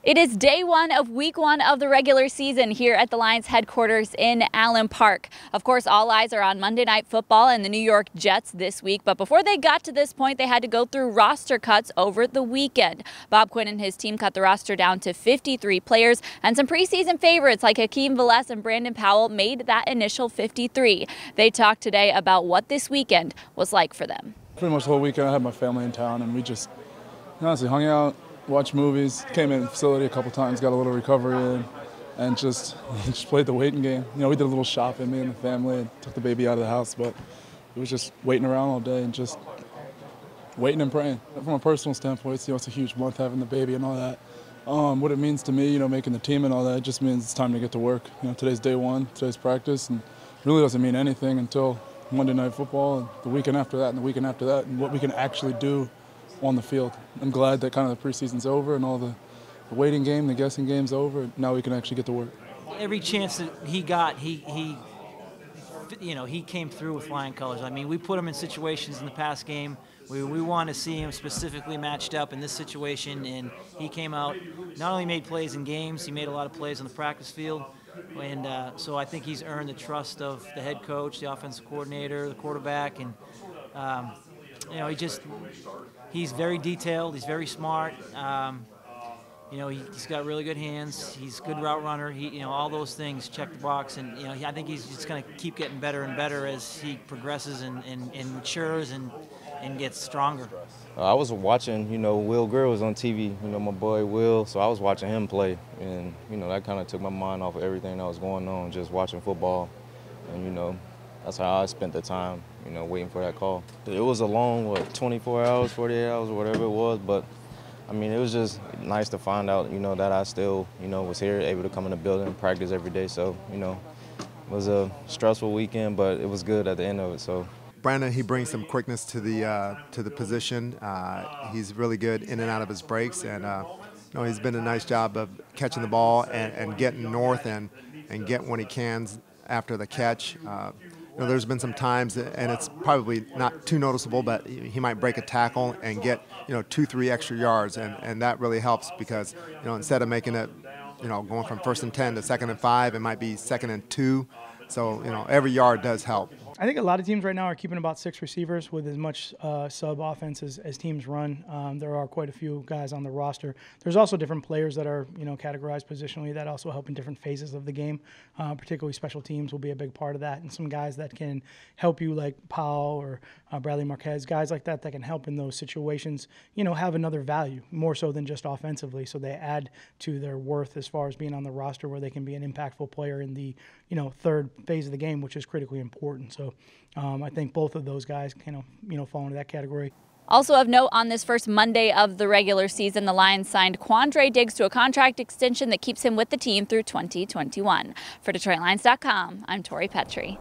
It is day one of week one of the regular season here at the Lions headquarters in Allen Park. Of course, all eyes are on Monday Night Football and the New York Jets this week. But before they got to this point, they had to go through roster cuts over the weekend. Bob Quinn and his team cut the roster down to 53 players, and some preseason favorites like Hakeem Velez and Brandon Powell made that initial 53. They talked today about what this weekend was like for them. Pretty much the whole weekend I had my family in town, and we just honestly hung out, watched movies, came in the facility a couple times, got a little recovery in, and just played the waiting game. You know, we did a little shopping, me and the family, and took the baby out of the house, but it was just waiting around all day and just waiting and praying. From a personal standpoint, it's a huge month having the baby and all that. What it means to me, making the team and all that, it just means it's time to get to work. Today's day one, today's practice, and it really doesn't mean anything until Monday Night Football and the weekend after that and the weekend after that, and what we can actually do on the field. I'm glad that kind of the preseason's over and all the waiting game, the guessing game's over. Now we can actually get to work. Every chance that he got, he came through with flying colors. I mean, we put him in situations in the past game where we want to see him specifically matched up in this situation, and he came out, not only made plays in games, he made a lot of plays on the practice field. And so I think he's earned the trust of the head coach, the offensive coordinator, the quarterback, and he's very detailed. He's very smart. He's got really good hands. He's a good route runner. All those things check the box, and I think he's just going to keep getting better and better as he progresses and matures and gets stronger. I was watching, Will Greer was on TV, my boy Will, so I was watching him play, and, that kind of took my mind off of everything that was going on, just watching football, and, that's how I spent the time, waiting for that call. It was a long, 24 hours, 48 hours, or whatever it was, but, I mean, it was just nice to find out, that I still, was here, able to come in the building and practice every day, so, it was a stressful weekend, but it was good at the end of it, so. Brandon, he brings some quickness to the position. He's really good in and out of his breaks, and he's been a nice job of catching the ball and getting north and getting when he can after the catch. There's been some times, and it's probably not too noticeable, but he might break a tackle and get 2-3 extra yards, and that really helps because instead of making it going from 1st and 10 to 2nd and 5, it might be 2nd and 2. So every yard does help. I think a lot of teams right now are keeping about 6 receivers with as much sub offense as teams run. There are quite a few guys on the roster. There's also different players that are categorized positionally that also help in different phases of the game. Particularly special teams will be a big part of that, and some guys that can help you like Powell or Bradley Marquez, guys like that can help in those situations. Have another value more so than just offensively. So they add to their worth as far as being on the roster where they can be an impactful player in the third phase of the game, which is critically important. So I think both of those guys fall into that category. Also of note, on this first Monday of the regular season, the Lions signed Quandre Diggs to a contract extension that keeps him with the team through 2021. For DetroitLions.com, I'm Tori Petry.